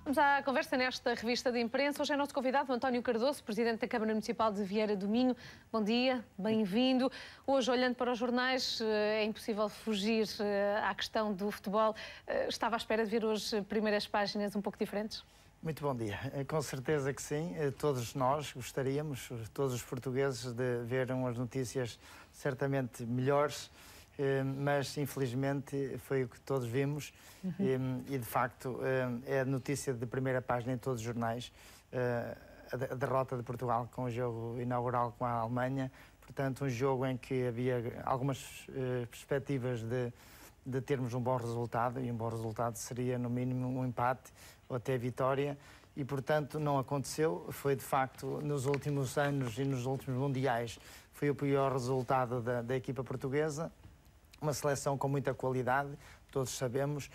Vamos à conversa nesta revista de imprensa. Hoje é nosso convidado António Cardoso, Presidente da Câmara Municipal de Vieira do Minho. Bom dia, bem-vindo. Hoje, olhando para os jornais, é impossível fugir à questão do futebol. Estava à espera de ver hoje primeiras páginas um pouco diferentes? Muito bom dia. Com certeza que sim. Todos nós gostaríamos, todos os portugueses, de ver umas notícias certamente melhores, mas infelizmente foi o que todos vimos e de facto é a notícia de primeira página em todos os jornais, a derrota de Portugal com o jogo inaugural com a Alemanha. Portanto, um jogo em que havia algumas perspectivas de termos um bom resultado, e um bom resultado seria no mínimo um empate ou até vitória, e portanto não aconteceu. Foi de facto nos últimos anos e nos últimos mundiais foi o pior resultado da equipa portuguesa. Uma seleção com muita qualidade, todos sabemos,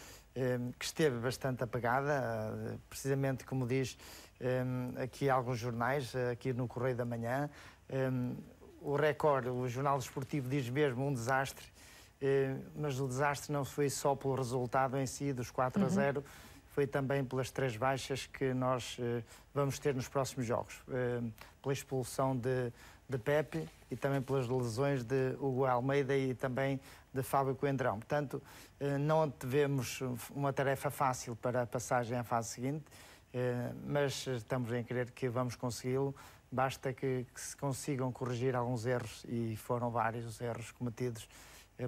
que esteve bastante apagada, precisamente como diz aqui alguns jornais, aqui no Correio da Manhã. O Record, o jornal desportivo, diz mesmo um desastre, mas o desastre não foi só pelo resultado em si, dos 4-0, foi também pelas 3 baixas que nós vamos ter nos próximos jogos. Pela expulsão de Pepe e também pelas lesões de Hugo Almeida e também de Fábio Coentrão. Portanto, não tivemos uma tarefa fácil para a passagem à fase seguinte, mas estamos em crer que vamos consegui-lo. Basta que se consigam corrigir alguns erros, e foram vários os erros cometidos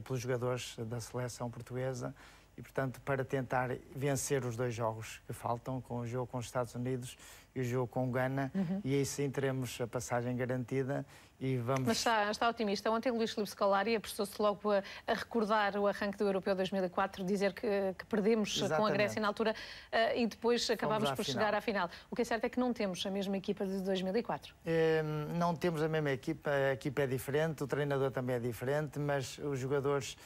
pelos jogadores da seleção portuguesa, e portanto para tentar vencer os 2 jogos que faltam, com o jogo com os Estados Unidos e o jogo com o Gana, e aí sim teremos a passagem garantida. E vamos... Mas está otimista. Ontem Luís Filipe Scolari apressou-se logo a recordar o arranque do Europeu 2004, dizer que perdemos com a Grécia na altura e depois acabámos por chegar à final. O que é certo é que não temos a mesma equipa de 2004. Não temos a mesma equipa, a equipa é diferente, o treinador também é diferente, mas os jogadores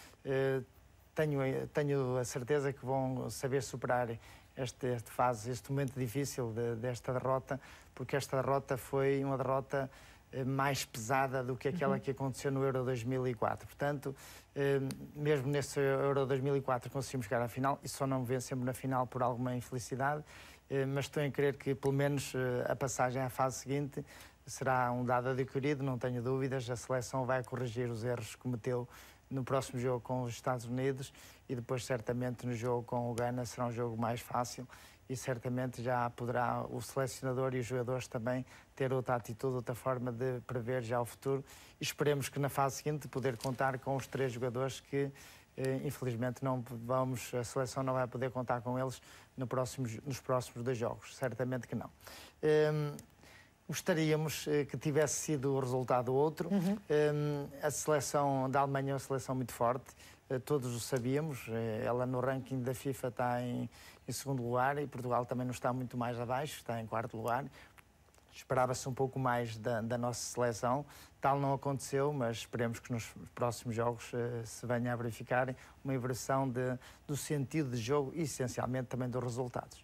tenho a certeza que vão saber superar este momento difícil desta derrota, porque esta derrota foi uma derrota mais pesada do que aquela que aconteceu no Euro 2004. Portanto, mesmo nesse Euro 2004 conseguimos chegar à final e só não vencemos na final por alguma infelicidade, mas estou a crer que pelo menos a passagem à fase seguinte será um dado adquirido, não tenho dúvidas. A seleção vai corrigir os erros que cometeu no próximo jogo com os Estados Unidos, e depois certamente no jogo com o Gana será um jogo mais fácil, e certamente já poderá o selecionador e os jogadores também ter outra atitude, outra forma de prever já o futuro, e esperemos que na fase seguinte poder contar com os 3 jogadores que infelizmente a seleção não vai poder contar com eles nos próximos 2 jogos, certamente que não. Gostaríamos que tivesse sido o resultado outro. A seleção da Alemanha é uma seleção muito forte, todos o sabíamos. Ela no ranking da FIFA está em 2º lugar, e Portugal também não está muito mais abaixo, está em 4º lugar. Esperava-se um pouco mais da nossa seleção, tal não aconteceu, mas esperemos que nos próximos jogos se venha a verificar uma inversão do sentido de jogo e essencialmente também dos resultados.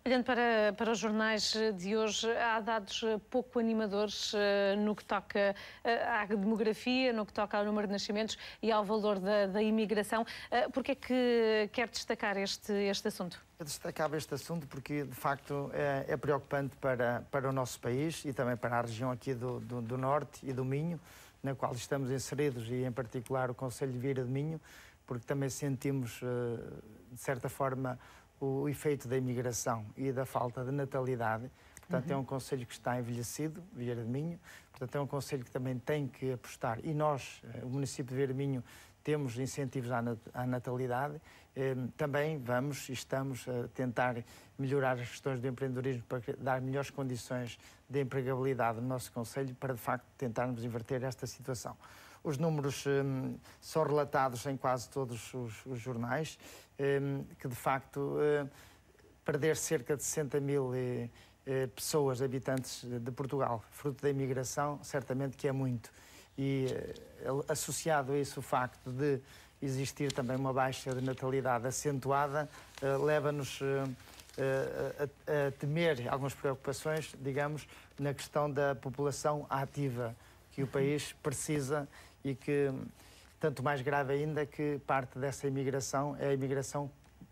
Olhando para os jornais de hoje, há dados pouco animadores no que toca à demografia, no que toca ao número de nascimentos e ao valor da imigração. Por que é que quer destacar este assunto? Eu destacava este assunto porque, de facto, é preocupante para o nosso país e também para a região aqui do Norte e do Minho, na qual estamos inseridos, e em particular o Concelho de Vieira do Minho, porque também sentimos, de certa forma, o efeito da imigração e da falta de natalidade. Portanto, é um concelho que está envelhecido, Vieira do Minho. Portanto, é um concelho que também tem que apostar. E nós, o município de Vieira do Minho, temos incentivos à natalidade. Também vamos e estamos a tentar melhorar as questões do empreendedorismo para dar melhores condições de empregabilidade no nosso concelho, para, de facto, tentarmos inverter esta situação. Os números são relatados em quase todos os jornais, que de facto perder cerca de 60.000 pessoas, habitantes de Portugal, fruto da imigração, certamente que é muito. E associado a isso o facto de existir também uma baixa de natalidade acentuada, leva-nos a temer algumas preocupações, digamos, na questão da população ativa que o país precisa, e que, tanto mais grave ainda, que parte dessa imigração é a imigração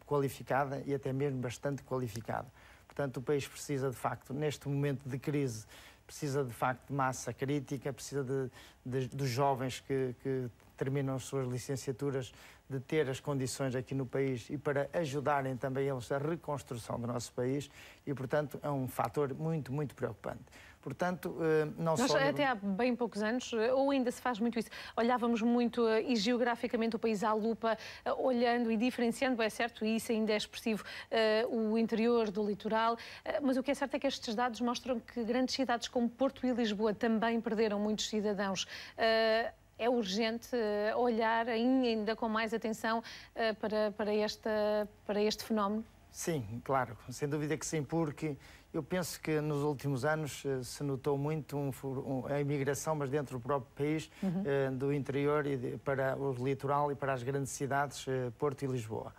qualificada e até mesmo bastante qualificada. Portanto, o país precisa, de facto, neste momento de crise, precisa, de facto, de massa crítica, precisa dos jovens que terminam as suas licenciaturas, de ter as condições aqui no país e para ajudarem também eles a reconstrução do nosso país e, portanto, é um fator muito, muito preocupante. Portanto, não Nós, só... até há bem poucos anos, ou ainda se faz muito isso, olhávamos muito e geograficamente o país à lupa, olhando e diferenciando, é certo, e isso ainda é expressivo, o interior do litoral, mas o que é certo é que estes dados mostram que grandes cidades como Porto e Lisboa também perderam muitos cidadãos. É urgente olhar ainda com mais atenção para este fenómeno? Sim, claro, sem dúvida que sim, porque eu penso que nos últimos anos se notou muito a imigração, mas dentro do próprio país, do interior para o litoral e para as grandes cidades, Porto e Lisboa.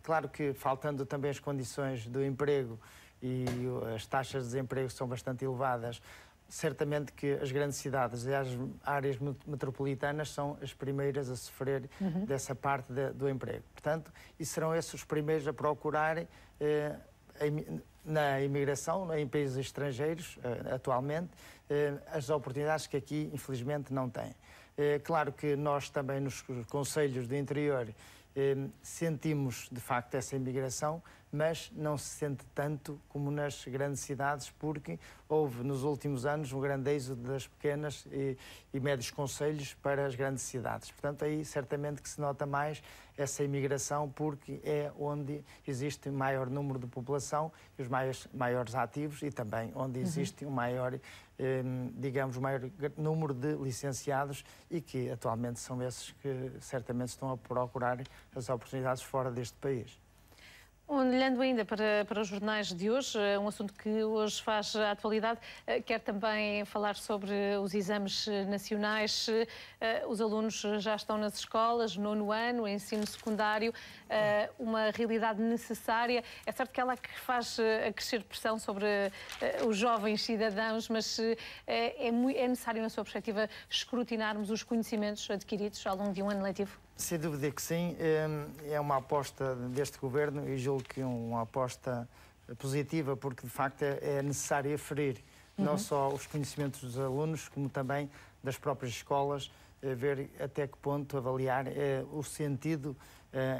Claro que faltando também as condições do emprego e as taxas de desemprego são bastante elevadas, certamente que as grandes cidades e as áreas metropolitanas são as primeiras a sofrer dessa parte do emprego. Portanto, e serão esses os primeiros a procurar na imigração, em países estrangeiros, atualmente, as oportunidades que aqui, infelizmente, não têm. Claro que nós também nos concelhos do interior sentimos, de facto, essa imigração, mas não se sente tanto como nas grandes cidades, porque houve nos últimos anos um grande êxodo das pequenas e médios concelhos para as grandes cidades. Portanto, aí certamente que se nota mais essa imigração, porque é onde existe maior número de população e os maiores ativos e também onde existe um maior, digamos, maior número de licenciados e que atualmente são esses que certamente estão a procurar as oportunidades fora deste país. Olhando ainda para os jornais de hoje, um assunto que hoje faz a atualidade, quer também falar sobre os exames nacionais. Os alunos já estão nas escolas, nono ano, ensino secundário, uma realidade necessária. É certo que ela que faz acrescer pressão sobre os jovens cidadãos, mas é necessário, na sua perspectiva, escrutinarmos os conhecimentos adquiridos ao longo de um ano letivo? Sem dúvida que sim, é uma aposta deste governo e julgo que uma aposta positiva, porque de facto é necessário aferir não só os conhecimentos dos alunos, como também das próprias escolas, ver até que ponto avaliar o sentido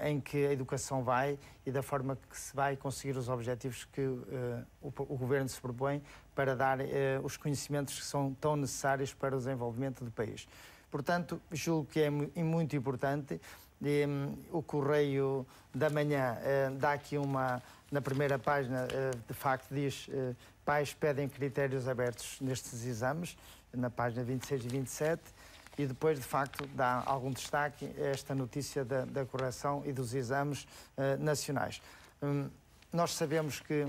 em que a educação vai e da forma que se vai conseguir os objetivos que o governo se propõe para dar os conhecimentos que são tão necessários para o desenvolvimento do país. Portanto, julgo que é muito importante. O Correio da Manhã dá aqui na primeira página, de facto, diz pais pedem critérios abertos nestes exames, na página 26 e 27, e depois, de facto, dá algum destaque a esta notícia da correção e dos exames nacionais. Nós sabemos que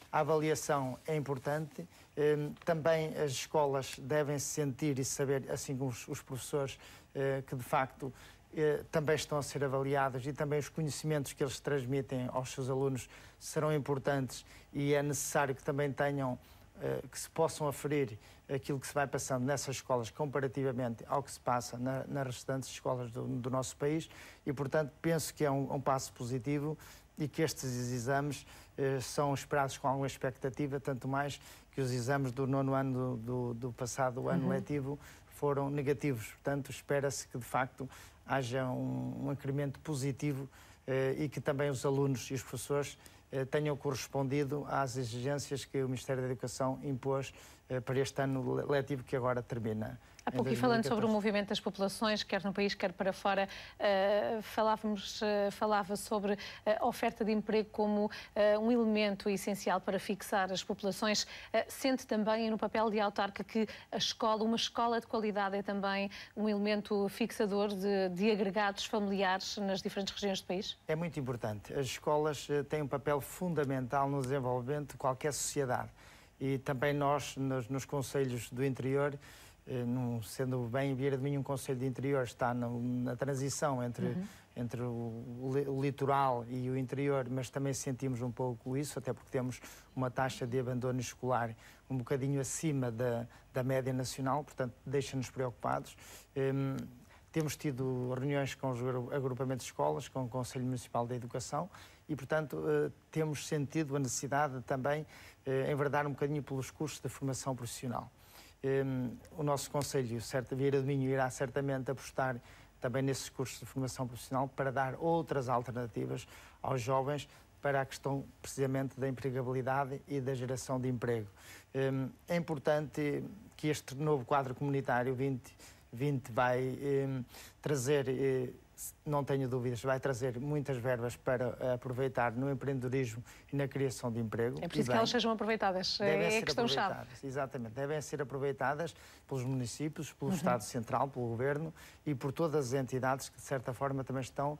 a avaliação é importante. Também as escolas devem se sentir e saber, assim como os professores, que de facto também estão a ser avaliados e também os conhecimentos que eles transmitem aos seus alunos serão importantes e é necessário que também tenham, que se possam aferir aquilo que se vai passando nessas escolas comparativamente ao que se passa nas restantes escolas do nosso país e, portanto, penso que é um passo positivo e que estes exames são esperados com alguma expectativa, tanto mais que os exames do nono ano do passado ano letivo foram negativos. Portanto, espera-se que, de facto, haja um incremento positivo e que também os alunos e os professores tenham correspondido às exigências que o Ministério da Educação impôs para este ano letivo que agora termina. Há pouco, e falando sobre o movimento das populações, quer no país, quer para fora, falava sobre a oferta de emprego como um elemento essencial para fixar as populações. Sente também no papel de autarca que a escola, uma escola de qualidade, é também um elemento fixador de agregados familiares nas diferentes regiões do país? É muito importante. As escolas têm um papel fundamental no desenvolvimento de qualquer sociedade. E também nós, nos concelhos do interior, não sendo bem Vieira de Minho um concelho de interior, está na transição entre o litoral e o interior, mas também sentimos um pouco isso, até porque temos uma taxa de abandono escolar um bocadinho acima da média nacional, portanto deixa-nos preocupados. temos tido reuniões com os agrupamentos de escolas, com o Conselho Municipal da Educação e, portanto, temos sentido a necessidade de também enverdar um bocadinho pelos cursos de formação profissional. O nosso Conselho, Vieira do Minho, irá certamente apostar também nesses cursos de formação profissional para dar outras alternativas aos jovens para a questão precisamente da empregabilidade e da geração de emprego. É importante que este novo quadro comunitário 2020 vai trazer, não tenho dúvidas, vai trazer muitas verbas para aproveitar no empreendedorismo e na criação de emprego. É preciso que elas sejam aproveitadas, é a questão-chave. Exatamente, devem ser aproveitadas pelos municípios, pelo Estado Central, pelo Governo e por todas as entidades que, de certa forma, também estão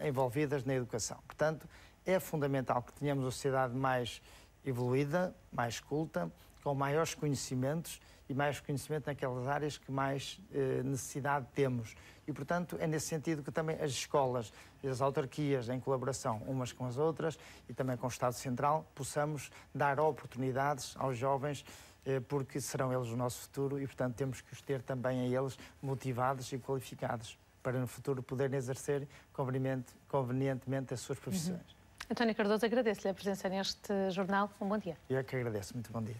envolvidas na educação. Portanto, é fundamental que tenhamos uma sociedade mais evoluída, mais culta, com maiores conhecimentos e mais conhecimento naquelas áreas que mais necessidade temos. E, portanto, é nesse sentido que também as escolas e as autarquias, em colaboração umas com as outras e também com o Estado Central, possamos dar oportunidades aos jovens, porque serão eles o nosso futuro e, portanto, temos que os ter também a eles motivados e qualificados para no futuro poderem exercer convenientemente as suas profissões. António Cardoso, agradeço-lhe a presença neste jornal. Um bom dia. Eu é que agradeço. Muito bom dia.